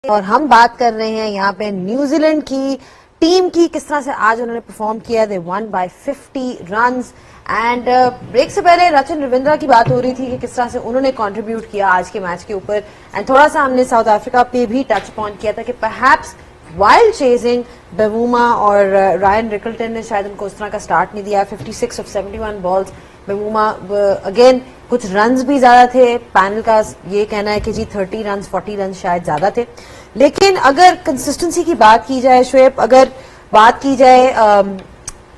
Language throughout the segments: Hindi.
और हम बात कर रहे हैं यहाँ पे न्यूजीलैंड की टीम की, किस तरह से आज उन्होंने परफॉर्म किया। They won by 50 runs and break से पहले रचिन रविंद्रा की बात हो रही थी कि किस तरह से उन्होंने कंट्रीब्यूट किया आज के मैच के ऊपर। एंड थोड़ा सा हमने साउथ अफ्रीका पे भी टच पॉइंट किया था कि परहैप्स वाइल्ड चेजिंग बेवूमा और रायन रिकल्टन ने शायद उनको उस तरह का स्टार्ट नहीं दिया। 56 ऑफ 71 बॉल्स। बेवूमा अगेन कुछ रन्स भी ज्यादा थे, पैनल का ये कहना है कि जी 30 रन्स 40 रन्स शायद ज्यादा थे। लेकिन अगर कंसिस्टेंसी की बात की जाए शोएब, अगर बात की जाए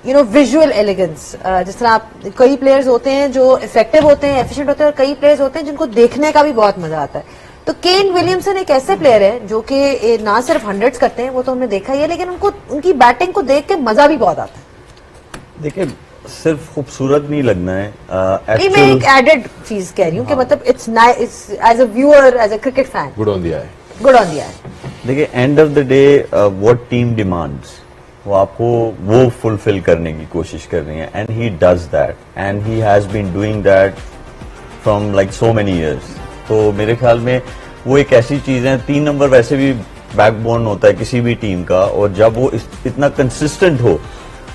विजुअल एलिगेंस, जिस तरह आप कई प्लेयर्स होते हैं जो इफेक्टिव होते हैं, एफिशिएंट होते हैं, और कई प्लेयर्स होते हैं जिनको देखने का भी बहुत मजा आता है। तो केन विलियमसन एक ऐसे प्लेयर है जो कि ना सिर्फ हंड्रेड्स करते हैं, वो तो हमने देखा ही है, लेकिन उनको उनकी बैटिंग को देख के मजा भी बहुत आता है। देखिए, सिर्फ खूबसूरत नहीं लगना है। मैं एक एडेड चीज कह रही हूँ कि मतलब it's as a viewer, as a cricket fan, good on the eye, good on the eye. देखिए, end of the day what team demands वो आपको वो फुलफिल करने की कोशिश कर रही है, and he does that, and he has been doing that from like so many years. तो मेरे ख्याल में वो एक ऐसी चीज है, 3 नंबर वैसे भी बैकबोन होता है किसी भी टीम का, और जब वो इतना कंसिस्टेंट हो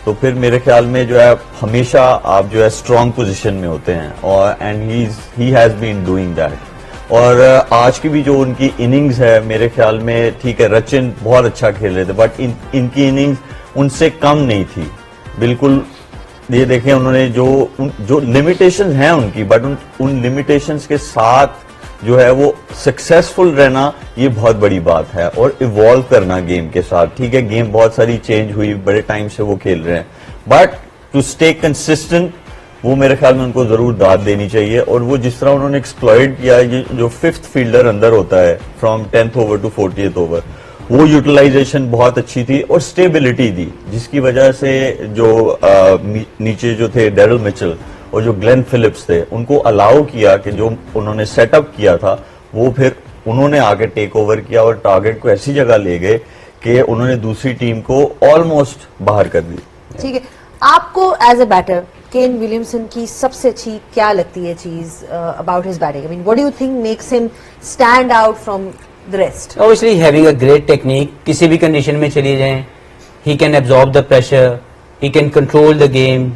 तो फिर मेरे ख्याल में जो है हमेशा आप जो है स्ट्रांग पोजीशन में होते हैं, और and he has been doing that. और आज की भी जो उनकी इनिंग्स है, मेरे ख्याल में ठीक है, रचिन बहुत अच्छा खेल रहे थे, बट इनकी इनिंग्स उनसे कम नहीं थी बिल्कुल। ये देखें, उन्होंने जो लिमिटेशंस हैं उनकी, बट उन लिमिटेशंस के साथ जो है वो सक्सेसफुल रहना, ये बहुत बड़ी बात है, और इवॉल्व करना गेम के साथ। ठीक है, गेम बहुत सारी चेंज हुई, बड़े टाइम से वो खेल रहे हैं, बट टू स्टे कंसिस्टेंट, वो मेरे ख्याल में उनको जरूर दाद देनी चाहिए। और वो जिस तरह उन्होंने एक्सप्लॉइट किया, ये जो 5th फील्डर अंदर होता है from 10th over to 40th over, वो यूटिलाइजेशन बहुत अच्छी थी और स्टेबिलिटी दी, जिसकी वजह से जो नीचे जो थे डेरिल मिचेल और जो ग्लेन फिलिप्स थे, उनको अलाउ किया कि जो उन्होंने सेटअप किया था वो फिर उन्होंने आके टेक ओवर किया और टारगेट को ऐसी जगह ले गए कि उन्होंने दूसरी टीम को ऑलमोस्ट बाहर कर दी। ठीक है, आपको as a batter Kane Williamson की सबसे अच्छी क्या लगती है चीज about his batting? I mean, what do you think makes him stand out from the rest? Obviously having a great technique, किसी भी कंडीशन में चली जाएं, he can absorb the pressure, he can control the game,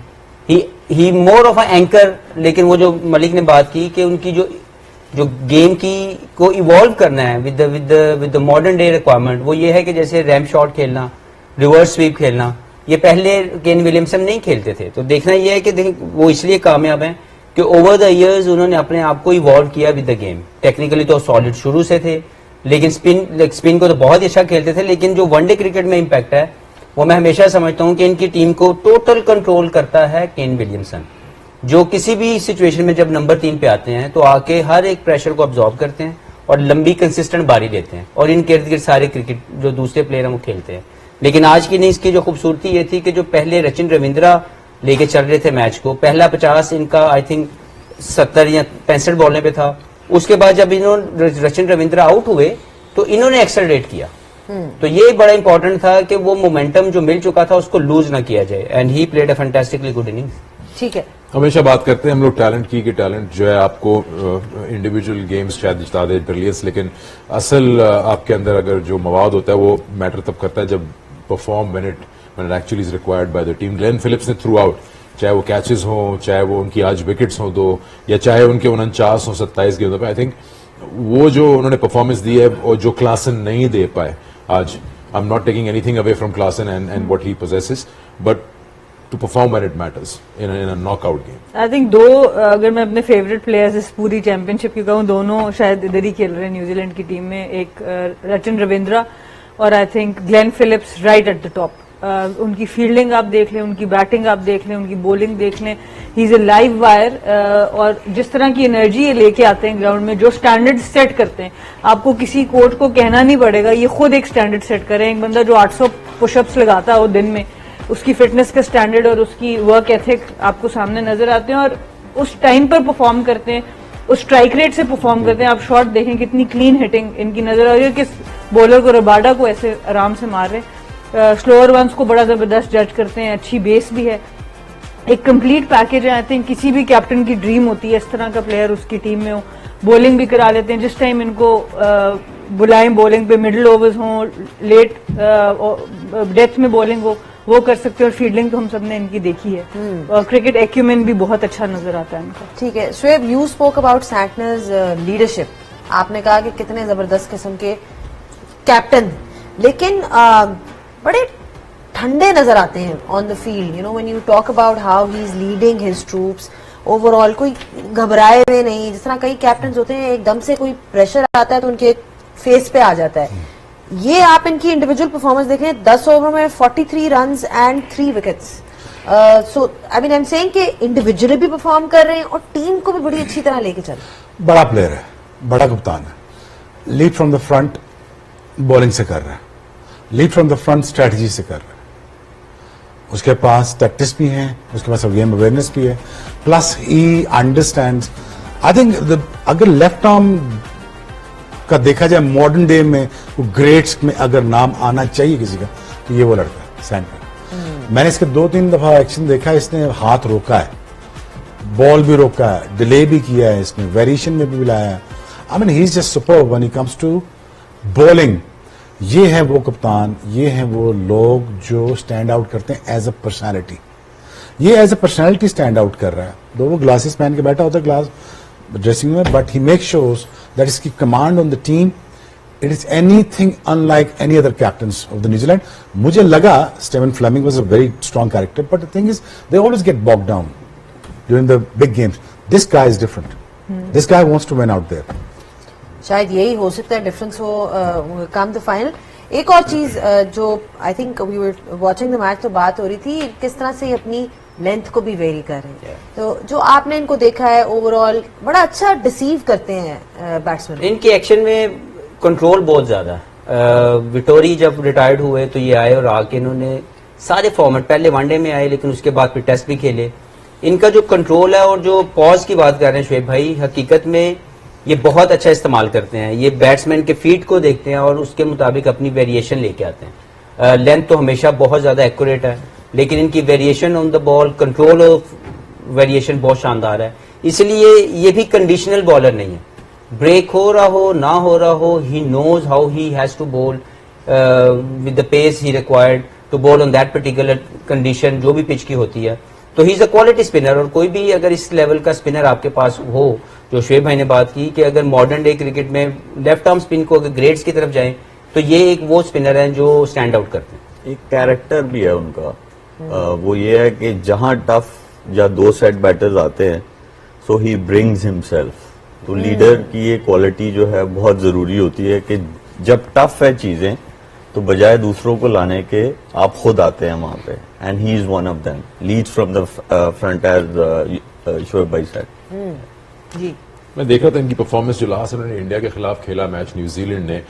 he more of a anchor। लेकिन वो जो मलिक ने बात की कि उनकी जो गेम की को इवॉल्व करना है with the modern day requirement, वो ये है कि जैसे रैम्प शॉट खेलना, रिवर्स स्वीप खेलना, ये पहले केन विलियमसन नहीं खेलते थे। तो देखना ये है कि वो इसलिए कामयाब हैं कि ओवर द इयर्स उन्होंने अपने आप को इवॉल्व किया विद द गेम। टेक्निकली तो सॉलिड शुरू से थे, लेकिन स्पिन को तो बहुत ही अच्छा खेलते थे, लेकिन जो वनडे क्रिकेट में इंपैक्ट है वो मैं हमेशा समझता हूं कि इनकी टीम को टोटल कंट्रोल करता है केन विलियमसन, जो किसी भी सिचुएशन में जब नंबर 3 पे आते हैं तो आके हर एक प्रेशर को अब्सॉर्ब करते हैं और लंबी कंसिस्टेंट बारी देते हैं, और इनके इर्द गिर्द सारे क्रिकेट जो दूसरे प्लेयर हैं वो खेलते हैं। लेकिन आज की इनिंग्स की जो खूबसूरती ये थी कि जो पहले रचिन रविंद्रा लेके चल रहे थे मैच को, पहला 50 इनका आई थिंक 70 या 65 बॉलने पे था। उसके बाद जब इन्होंने रचिन रविंद्रा आउट हुए तो इन्होंने एक्सेलरेट किया। तो ये बड़ा इंपॉर्टेंट था कि वो मोमेंटम जो मिल चुका था उसको लूज ना किया जाए, and he played a fantastically good innings. ठीक है, हमेशा बात करते हैं हम लोग टैलेंट की, कि टैलेंट जो है आपको इंडिविजुअल गेम्स शायद जिता दे, ब्रिलियंस, लेकिन असल आपके अंदर अगर जो मवाद होता है वो मैटर तब करता है जब perform when it actually is required by the team. Glenn Phillips ने थ्रू आउट, चाहे वो कैचेस हों, चाहे वो उनकी आज विकेट्स हों 2, या चाहे उनके 49 हो 27 गेंदों पे, आई थिंक वो जो उन्होंने परफॉर्मेंस दी है और जो क्लासन नहीं दे पाए आज, I am not taking anything away from Klaasen and what he possesses, but to perform when it matters in a knockout game. I think अगर मैं अपने फेवरेट प्लेयर्स इस पूरी चैंपियनशिप की कहूँ, दोनों शायद इधर ही खेल रहे हैं न्यूजीलैंड की टीम में, एक रचिन रविंद्रा और I think Glenn Phillips right at the top. उनकी फील्डिंग आप देख लें, उनकी बैटिंग आप देख लें, उनकी बॉलिंग देख लें, he is a live wire. और जिस तरह की एनर्जी ये लेके आते हैं ग्राउंड में, जो स्टैंडर्ड सेट करते हैं, आपको किसी कोच को कहना नहीं पड़ेगा, ये खुद एक स्टैंडर्ड सेट करें। एक बंदा जो 800 पुशअप्स लगाता हो दिन में, उसकी फिटनेस का स्टैंडर्ड और उसकी वर्क एथिक आपको सामने नजर आते हैं, और उस टाइम पर परफॉर्म करते हैं, उस स्ट्राइक रेट से परफॉर्म करते हैं। आप शॉट देखें, कितनी क्लीन हिटिंग इनकी नजर आ रही है, किस बॉलर को रबाडा को ऐसे आराम से मार रहे हैं, स्लोअर वंस को बड़ा जबरदस्त जज करते हैं, अच्छी बेस भी है, एक कंप्लीट पैकेज है। आई थिंक किसी भी कैप्टन की ड्रीम होती है इस तरह का प्लेयर उसकी टीम में हो। बॉलिंग भी करा लेते हैं जिस टाइम इनको बुलाएं बॉलिंग पे, मिडिल ओवर्स हों, लेट डेथ में बॉलिंग हो, वो कर सकते हैं। और फील्डिंग तो हम सब ने इनकी देखी है, और क्रिकेट एक्यूमेन भी बहुत अच्छा नजर आता है इनका। ठीक है Shoaib, you spoke about Santner's leadership. आपने कहा कि कितने जबरदस्त किस्म के कैप्टन, लेकिन बड़े ठंडे नजर आते हैं on the field. You know when you talk about how he is leading his troops, overall कोई घबराए हुए नहीं। जिस तरह कई कैप्टन होते हैं एकदम से कोई प्रेशर आता है तो उनके फेस पे आ जाता है। ये आप इनकी इंडिविजुअल परफॉर्मेंस देखें, 10 ओवर में 43 runs and 3 wickets. So I mean I am saying कि इंडिविजुअली भी परफॉर्म कर रहे हैं और टीम को भी बड़ी अच्छी तरह लेके चल रहे हैं। बड़ा प्लेयर है, बड़ा कप्तान है। Lead from the front bowling से कर रहा है, lead from the front strategy से कर रहा है। उसके पास टैक्टिस भी है, उसके पास गेम अवेयरनेस भी है, plus he understands. I think अगर लेफ्ट आर्म का देखा जाए मॉडर्न डे में ग्रेट्स में अगर नाम आना चाहिए किसी का, तो ये वो लड़का है सैंटनर। मैंने इसके 2-3 दफा एक्शन देखा है, इसने हाथ रोका है, बॉल भी रोका है, डिले भी किया है, इसने वेरिएशन में भी लाया है। I mean he is just superb when he comes to bowling. ये है वो कप्तान, ये है वो लोग जो स्टैंड आउट करते हैं एज अ पर्सनैलिटी। ये as a personality stand out कर रहा है। दो वो ग्लासेस पहन के बैठा होता है ग्लास ड्रेसिंग में, but he make sures that इसकी command on the team it is anything unlike any other captains of the New Zealand. मुझे लगा Steven Fleming was a very strong character, but the thing is they always get boxed down during the big games. This guy is different, this guy wants to win out there. शायद यही हो सकता है डिफरेंस हो कम द फाइनल। एक और चीज जो I think we were watching the match तो बात हो रही थी, किस तरह से ये अपनी लेंथ को भी वेरी कर रहे हैं। तो जो आपने इनको देखा है ओवरऑल बड़ा अच्छा डिसीव करते हैं बैट्समैन। इनके एक्शन में कंट्रोल बहुत ज्यादा। विटोरी जब रिटायर्ड हुए तो ये आए और आके इन्होंने सारे फॉर्मेट, पहले वनडे में आए लेकिन उसके बाद फिर टेस्ट भी खेले। इनका जो कंट्रोल है और जो पॉज की बात कर रहे हैं शोएब भाई, हकीकत में ये बहुत अच्छा इस्तेमाल करते हैं। ये बैट्समैन के फीट को देखते हैं और उसके मुताबिक अपनी वेरिएशन लेके आते हैं। लेंथ तो हमेशा बहुत ज्यादा एक्यूरेट है, लेकिन इनकी variation on the ball, control of variation बहुत शानदार है। इसलिए ये भी कंडीशनल बॉलर नहीं है। ब्रेक हो रहा हो ना हो रहा हो, he knows how he has to bowl with the pace he required to bowl on that particular condition, जो भी पिच की होती है। तो he is a quality spinner. और कोई भी अगर इस लेवल का स्पिनर आपके पास हो, जो शोएब भाई ने बात की कि अगर मॉडर्न डे क्रिकेट में लेफ्ट आर्म स्पिन को अगर ग्रेड्स की तरफ जाएं, तो ये एक वो स्पिनर है जो स्टैंड आउट करते हैं। एक कैरेक्टर भी है उनका। वो ये है कि जहां टफ या 2 सेट बैटर्स आते हैं, सो ही ब्रिंग्स हिमसेल्फ। तो लीडर की ये क्वालिटी जो है बहुत जरूरी होती है कि जब टफ है चीजें तो बजाय दूसरों को लाने के आप खुद आते हैं वहां पे, and he is one of them, leads from the front as Shoaib भाई सेड। जी मैं देख रहा था इनकी परफॉर्मेंस जो लास्ट उन्होंने इंडिया के खिलाफ खेला मैच, न्यूजीलैंड ने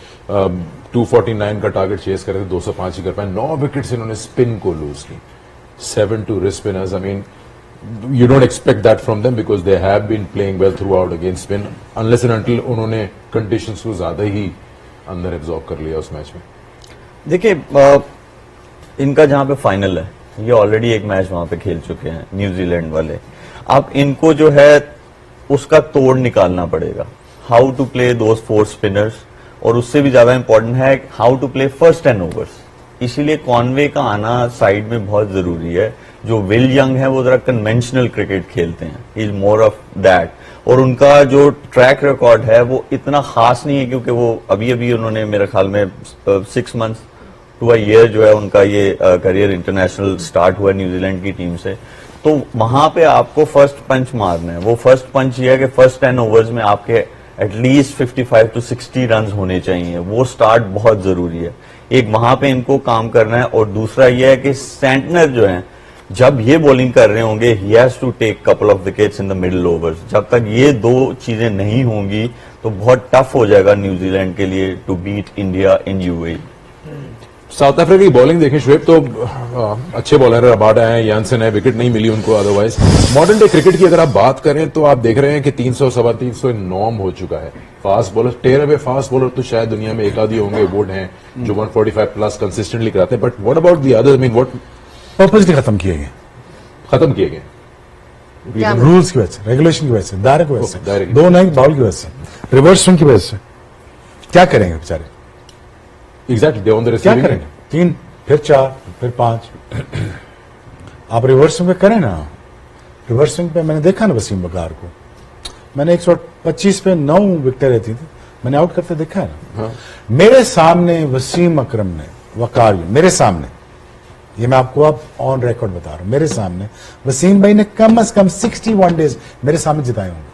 249 का टारगेट चेस करे थे, 205 ही कर पाए। 9 विकेट्स इन्होंने स्पिन को लूज की, 7 to wrist spinners. I mean, you don't expect that from them because they have been playing well throughout against spin, unless and until उन्होंने conditions को ज्यादा ही अंदर एब्जॉर्ब कर लिया उस मैच में। देखिए इनका जहां पे फाइनल है, ये ऑलरेडी एक मैच वहां पे खेल चुके हैं न्यूजीलैंड वाले। अब इनको जो है उसका तोड़ निकालना पड़ेगा, how to play those 4 spinners, और उससे भी ज्यादा इंपॉर्टेंट है how to play first 10 overs. इसीलिए कॉनवे का आना साइड में बहुत जरूरी है। जो विल यंग है वो जरा कन्वेंशनल क्रिकेट खेलते हैं, इज मोर ऑफ दैट, और उनका जो ट्रैक रिकॉर्ड है वो इतना खास नहीं है, क्योंकि वो अभी अभी उन्होंने मेरे ख्याल में 6 months to a year जो है उनका ये करियर इंटरनेशनल स्टार्ट हुआ न्यूजीलैंड की टीम से। तो वहां पे आपको फर्स्ट पंच मारना है। वो फर्स्ट पंच ये है कि फर्स्ट 10 ओवर्स में आपके एटलीस्ट 55 to 60 रन होने चाहिए। वो स्टार्ट बहुत जरूरी है। एक वहां पे इनको काम करना है, और दूसरा ये है कि सैंटनर जो है जब ये बॉलिंग कर रहे होंगे, he has to take couple of wickets in the middle overs. जब तक ये 2 चीजें नहीं होंगी तो बहुत टफ हो जाएगा न्यूजीलैंड के लिए to beat India in UAE. South Africa की बॉलिंग देखें शोएब, तो अच्छे बॉलर रबाडा है, यानसन है, विकेट नहीं मिली उनको। अदरवाइज मॉडर्न डे क्रिकेट की अगर आप बात करें तो आप देख रहे हैं कि 300 सवा 300 नॉर्म हो चुका है। फास्ट बॉलर, टेयर अवे फास्ट बॉलर तो शायद दुनिया में एक आधी होंगे, वुड हैं जो 145 प्लस कंसिस्टेंटली कराते हैं। But what about the others? I mean what purposely खत्म किए गए, खत्म किए गए रूल्स की वजह से, रेगुलेशन की वजह से, दायरे की वजह से, दायरे की 2 नहीं बाउल की वजह से, रिवर्स स्विंग की वजह से। क्या करेंगे बेचारे, एग्जैक्टली दे ऑन द क्या रिसीविंग करेंगे? 3 फिर 4 फिर 5। आप रिवर्स स्विंग पे करें ना, रिवर्स स्विंग पे मैंने देखा ना वसीम वकार को, मैंने 125 पे 9 विकेटें रहती थी, मैंने आउट करते देखा है ना। हाँ। मेरे सामने वसीम अकरम ने, वकार मेरे सामने, ये मैं आपको अब ऑन रिकॉर्ड बता रहा हूं, मेरे सामने वसीम भाई ने कम से कम 61 डेज मेरे सामने जिताए होंगे।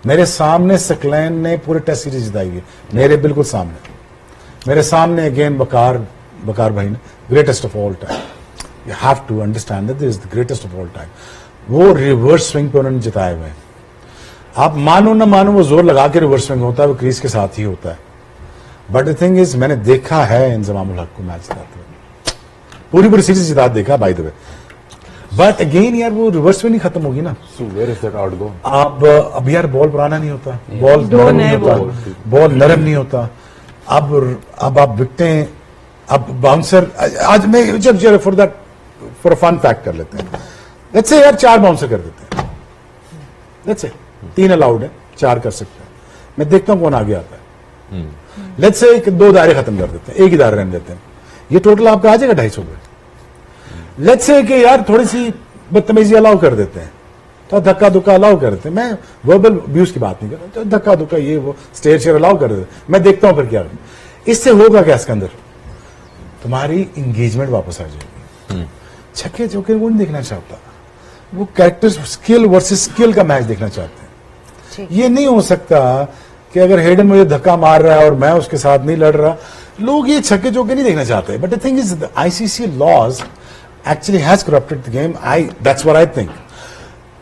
मेरे सामने सकलैन ने पूरे टेस्ट सीरीज जिताई है, मेरे बिल्कुल सामने, मेरे सामने अगेन वकार भाई ने, greatest of all time, you have to understand that this is the greatest of all time. वो रिवर्स स्विंग पे उन्होंने जिताए हुए हैं। आप मानो ना मानो, वो जोर लगा के रिवर्स स्विंग होता है, वो क्रीज के साथ ही होता है। बट द थिंग इज, मैंने देखा है इंजमामुल हक को मैच जिताते हुए, पूरी सीरीज जिता देखा by the way. But again यार वो रिवर्स स्विंग नहीं खत्म होगी ना। So where is that out go? अब यार बॉल पुराना नहीं होता, बॉल दो नरम नए नहीं होता, बॉल नरम नहीं होता। अब आप विकटें, अब बाउंसर, आज मैं जब फॉर अ फन फैक्ट कर लेते हैं, लेट्स से यार 4 बाउंसर कर देते हैं, लेट्स से 3 अलाउड है, 4 कर सकते हैं, मैं देखता हूं कौन आगे आता है। लेट्स से 2 दायरे खत्म कर देते हैं, 1 ही दायरा रहने देते हैं, ये टोटल आपका आ जाएगा 250 पे। लेट्स से कि यार थोड़ी सी बदतमीजी अलाउ कर देते हैं, तो धक्का धुक्का अलाउ कर देते हैं, मैं वर्बल अब्यूज की बात नहीं कर रहा, तो धक्का धुक्का ये वो स्टेयर शेयर अलाउ कर देते हैं, मैं देखता हूं फिर क्या इससे होगा क्या। इसके अंदर तुम्हारी इंगेजमेंट वापस आ जाएगी। छक्के चौके वो नहीं देखना चाहता, वो कैरेक्टर स्किल वर्सेस स्किल का मैच देखना चाहते हैं। ये नहीं हो सकता कि अगर हेडन मुझे धक्का मार रहा है और मैं उसके साथ नहीं लड़ रहा, लोग ये छक्के चौके नहीं देखना चाहते। But the thing is, the ICC laws actually has corrupted the game. That's what I think.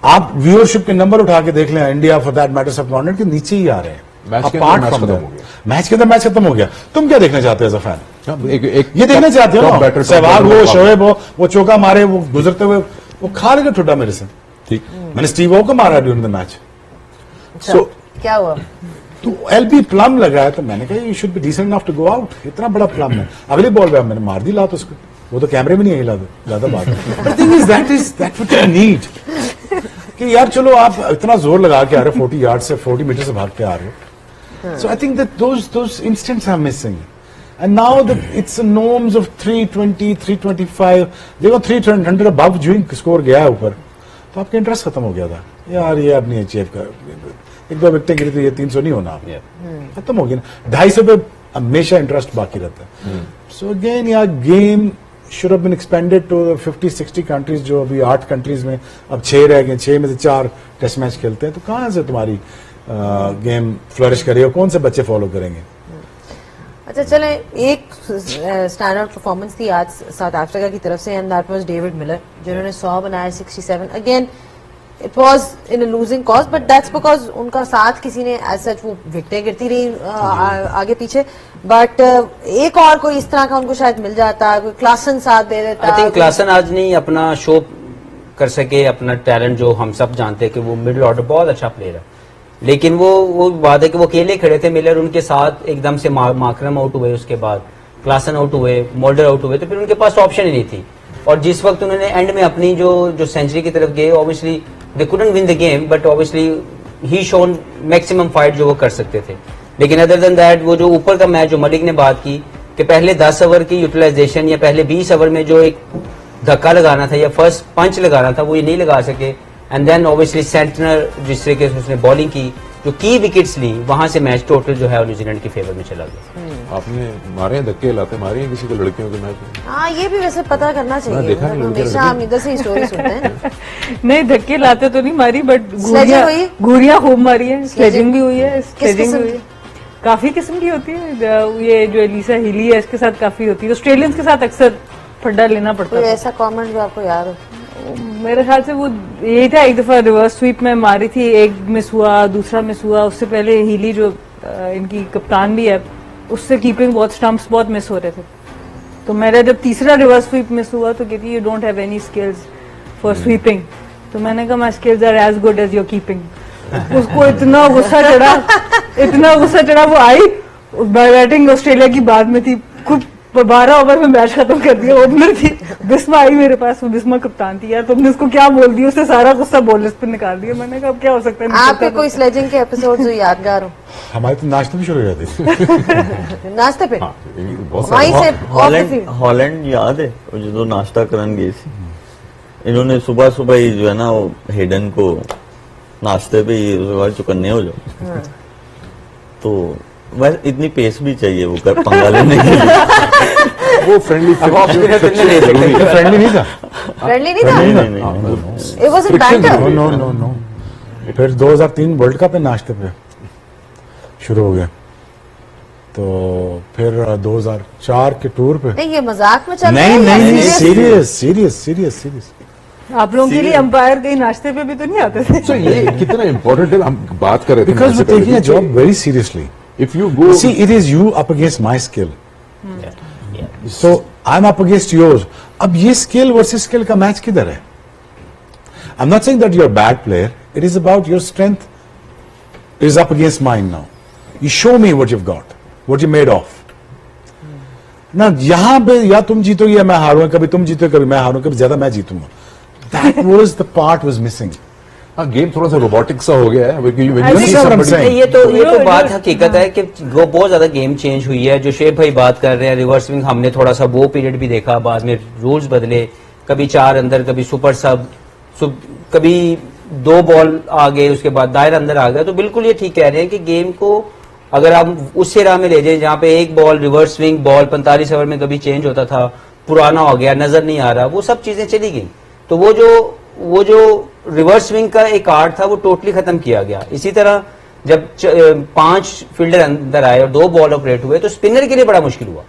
आप व्यूअरशिप के नंबर उठा के देख लें, इंडिया फॉर दैट मैटर सब कॉर्नर के नीचे ही आ रहे हैं। मैच के अंदर Apart मैच from खत्म that, हो गया। मैच के अंदर मैच खत्म हो गया। तुम क्या देखना चाहते हो एज अ फैन? एक ये देखना चाहते हो top ना, batter, top सहवाग bowler हो, का शोएब हो, वो चौका मारे, वो गुजरते हुए वो खा लेगा ठुड्डा मेरे से। ठीक। मैंने स्टीव ओ को मारा ड्यूरिंग द मैच। अच्छा, So, क्या हुआ? तो एलबी प्लम लगा है, तो मैंने कहा you should be decent enough to go out. इतना बड़ा प्लम है, अगली बॉल पे मैंने मार दी लात उसको, वो तो कैमरे में नहीं आई लात, ज्यादा बात है। But thing is that what you need, कि यार चलो आप इतना जोर लगा के आ रहे हो, 40 यार्ड से 40 मीटर से भाग के आ रहे हो। So I think that those instants are missing. And now that it's the norms of 320, 325, देखो 300 above जो स्कोर गया है ऊपर, तो आपका इंटरेस्ट खत्म हो गया था यार, ये अब नहीं अचीव कर, 1-2 विकेटें गिरी तो ये 300 नहीं होना, खत्म हो गया ना। 250 पे हमेशा इंटरेस्ट बाकी रहता है। सो अगेन यार game should have been expanded to 50-60 countries, जो अभी 8 कंट्रीज में अब 6 रह गए, 6 में से 4 टेस्ट मैच खेलते हैं, तो कहां से तुम्हारी गेम फ्लरिश करेगी, कौन से बच्चे फॉलो करेंगे? अच्छा चले, एक स्टैंड आउट परफॉर्मेंस थी आज साउथ अफ्रीका की तरफ से, and that was David Miller, जिन्होंने 100 बनाया, 67। Again it was in a losing cause, but that's because उनका साथ किसी ने एज सच, वो विकेटें गिरती रही आगे पीछे। बट एक और कोई इस तरह का उनको शायद मिल जाता, कोई क्लासन साथ दे देता। आई थिंक क्लासन आज नहीं अपना शो कर सके, अपना टैलेंट जो हम सब जानते हैं कि वो मिडिल ऑर्डर बहुत अच्छा प्लेयर है, लेकिन वो बात है कि वो अकेले खड़े थे, मिलर उनके साथ एकदम से मार्करम आउट हुए, उसके बाद क्लासन आउट हुए, मोल्डर आउट हुए, तो फिर उनके पास ऑप्शन ही नहीं थी। और जिस वक्त उन्होंने एंड में अपनी जो सेंचुरी की तरफ गए, obviously they couldn't win the game, but obviously he shown maximum fight जो वो कर सकते थे। लेकिन अदर देन दैट, वो जो ऊपर का मैच जो मलिक ने बात की कि पहले 10 ओवर की यूटिलाइजेशन या पहले 20 ओवर में जो एक धक्का लगाना था या फर्स्ट पंच लगाना था, वो ये नहीं लगा सके। एंड देन ऑब्वियसली सेंटनर जिस तरीके से उसने बॉलिंग की, जो की विकेट्स ली, वहां से मैच टोटल जो है न्यूजीलैंड के फेवर में चला गया। आपने मारे हैं धक्के, लाते मारे हैं किसी को लड़कियों के मैच में? हाँ, ये भी वैसे पता करना चाहिए, देखा नहीं, लड़के हमेशा हम इधर से स्टोरी सुनते हैं। नहीं, धक्के लाते तो नहीं मारी, बट Sledging हुई? घूरियां खूब मारी है, स्लेजिंग भी हुई है, किस स्लेजिंग किस्म भी हुई है। काफी किस्म की होती है, ये जो एलिसा हिली है इसके साथ काफी होती है। ऑस्ट्रेलियंस के साथ अक्सर फड्डा लेना पड़ता कोई है। ऐसा कमेंट जो आपको याद हो? मेरे ख्याल से वो यही था, एक दफा रिवर्स स्वीप में मारी थी, एक मिस हुआ, दूसरा मिस हुआ। उससे पहले हीली जो इनकी कप्तान भी है, उससे कीपिंग बहुत, स्टंप्स बहुत मिस हो रहे थे। तो मेरा जब तीसरा रिवर्स स्वीप मिस हुआ तो कहती you don't have any skills for sweeping. तो मैंने कहा my skills are as good as your keeping. उसको इतना गुस्सा चढ़ा, इतना गुस्सा चढ़ा, वो आई बैटिंग ऑस्ट्रेलिया की बाद में थी, खूब 12 ओवर में मैच खत्म कर दिया। ओपनर थी बिस्मा आई मेरे पास, वो बिस्मा कप्तान थी। यार तुमने उसको क्या बोल दिया, उससे सारा गुस्सा बॉलर्स पे निकाल दिया। मैंने कहा अब क्या हो सकता है। आपके कोई स्लेजिंग के एपिसोड जो यादगार हो? हमारे तो नाश्ते भी शुरू हो जाते थे। नाश्ते पे हाँ, ये बहुत वहीं सारे से ऑफ द फील्ड। हॉलैंड याद है वो जो नाश्ता करन गई थी, इन्होंने सुबह सुबह ही जो है ना वो हेडन को नाश्ते पे ही उसके बाद चुकन्ने हो जाओ। तो बस इतनी पेस भी चाहिए वो कर पंगा लेने के लिए। वो फ्रेंडली फ्रेंडली नहीं था। फ्रेंडली नहीं था, नहीं। It was in banter. No no no no. फिर 2003 वर्ल्ड कप में नाश्ते पे शुरू हो गया, तो फिर 2004 के टूर पे। नहीं ये मजाक में चल रहा नहीं है या नहीं serious? Serious serious serious serious. आप लोगों के लिए अंपायर कहीं नाश्ते पे भी तो नहीं आते थे? So, ये कितना इम्पोर्टेंट है, हम बात कर रहे थे Because we're taking a job very seriously. If you go See, it is you up against my skill. So I'm up against yours. अब ये skill versus skill का मैच किधर है? I'm not saying that you're a bad player. It is about your strength is up against mine now. You show me what you've got, what you're made of. ना यहां पे या तुम जीतोगे या मैं हारूंगा, कभी तुम जीतोगे कभी मैं हारूंगा, कभी ज्यादा मैं जीतूंगा. That was the part was missing. हाँ, गेम थोड़ा सा रोबोटिक सा हो गया है। When you I see see what I'm somebody- saying. ये तो No, बात no, हकीकत है कि वो बहुत ज्यादा गेम चेंज हुई है। जो शेख भाई बात कर रहे हैं रिवर्स स्विंग, हमने थोड़ा सा वो पीरियड भी देखा, बाद में रूल्स बदले, कभी 4 अंदर, कभी सुपर सब, कभी 2 बॉल आ गए, उसके बाद दायरा अंदर आ गया। तो बिल्कुल ये ठीक कह रहे हैं कि गेम को अगर आप उस राह में ले जाए जहाँ पे एक ball reverse swing ball 45 over में कभी चेंज होता था, पुराना हो गया, नजर नहीं आ रहा, वो सब चीजें चली गई। तो वो जो रिवर्स स्विंग का एक आर्ट था वो टोटली खत्म किया गया। इसी तरह जब 5 फील्डर अंदर आए और 2 बॉल ऑपरेट हुए तो स्पिनर के लिए बड़ा मुश्किल हुआ।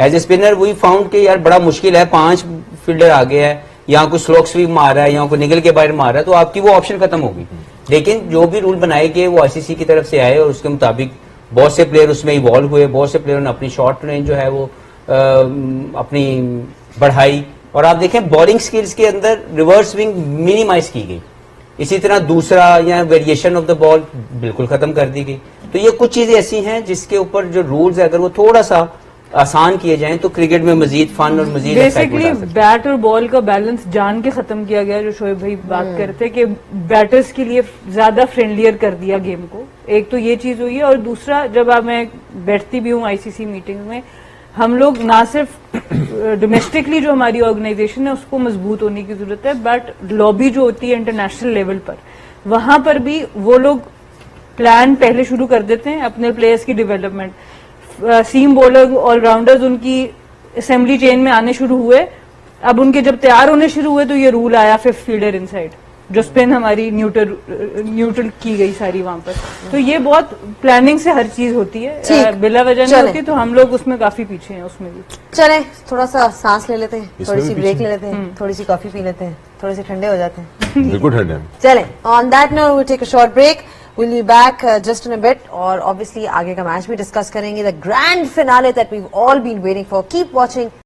As a spinner we found कि यार बड़ा मुश्किल है, 5 फील्डर आगे है, यहाँ कोई स्लोक स्वीप मार रहा है, यहाँ कोई निकल के बाहर मार रहा है, तो आपकी वो ऑप्शन खत्म होगी। लेकिन जो भी रूल बनाए गए वो आईसीसी की तरफ से आए और उसके मुताबिक बहुत से प्लेयर उसमें इवॉल्व हुए, बहुत से प्लेयरों ने अपनी शॉर्ट रेंज जो है वो अपनी बढ़ाई। और आप देखें बॉलिंग स्किल्स के अंदर रिवर्स स्विंग मिनिमाइज की गई, इसी तरह दूसरा या वेरिएशन ऑफ द बॉल बिल्कुल खत्म कर दी गई। तो ये कुछ चीजें ऐसी हैं जिसके ऊपर जो रूल्स है अगर वो थोड़ा सा आसान किए जाएं तो क्रिकेट में मजीद फन और मजीद बेसिकली बैट और बॉल का बैलेंस जान के खत्म किया गया। जो शोएब भाई बात करते हैं कि बैटर्स के लिए ज्यादा फ्रेंडलियर कर दिया गेम को, एक तो ये चीज हुई है। और दूसरा जब मैं बैठती भी हूँ आईसीसी मीटिंग में, हम लोग ना सिर्फ डोमेस्टिकली जो हमारी ऑर्गेनाइजेशन है उसको मजबूत होने की जरूरत है, बट लॉबी जो होती है इंटरनेशनल लेवल पर, वहां पर भी वो लोग प्लान पहले शुरू कर देते हैं अपने प्लेयर्स की डेवलपमेंट। सीम बॉलर ऑलराउंडर्स उनकी असेंबली चेन में आने शुरू हुए। अब उनके जब तैयार होने शुरू हुए तो ये रूल आया 5th फील्डर इनसाइड, जो स्पिन हमारी न्यूट्रल की गई सारी वहां पर। तो ये बहुत प्लानिंग से हर चीज होती है, बिला वजह नहीं होती। तो हम लोग उसमें काफी पीछे हैं उसमें भी। चलें थोड़ा सा सांस ले लेते हैं, इसमें थोड़ी भी सी पीछे ब्रेक ले लेते हैं, थोड़ी सी कॉफी पी लेते हैं, थोड़े से ठंडे हो जाते हैं। बिल्कुल ठंड है। चलें, on that note we take a short break, will be back just in a bit. और ऑब्वियसली आगे का मैच भी डिस्कस करेंगे, the grand finale that we all been waiting for. Keep watching